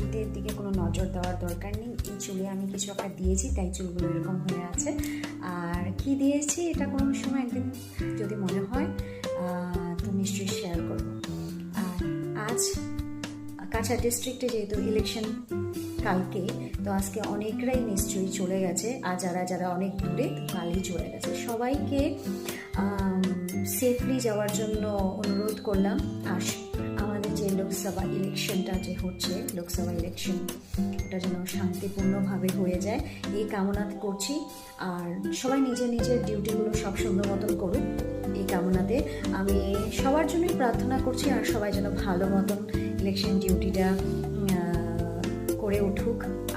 চুলের দিকে কোনো নজর দেওয়ার দরকার নেই। এই চুলে আমি কিছু একটা দিয়েছি, তাই চুলগুলো এরকম হয়ে আছে। আর কি দিয়েছি এটা কোনো সময় একদিন যদি মনে হয় তো নিশ্চয়ই শেয়ার করবো। আর আজ কাছাড় ডিস্ট্রিক্টে যেহেতু ইলেকশন কালকে, তো আজকে অনেকরাই নিশ্চয়ই চলে গেছে, আর যারা যারা অনেক দূরে কালই চলে গেছে। সবাইকে সেফলি যাওয়ার জন্য অনুরোধ করলাম। আর আমাদের যে লোকসভা ইলেকশনটা যে হচ্ছে, লোকসভা ইলেকশন ওটা যেন শান্তিপূর্ণভাবে হয়ে যায় এই কামনা করছি। আর সবাই নিজের নিজের ডিউটিগুলো সব সুন্দর মতন করুক এই কামনাতে আমি সবার জন্যই প্রার্থনা করছি। আর সবাই যেন ভালো মতন ইলেকশন ডিউটিটা করে উঠুক।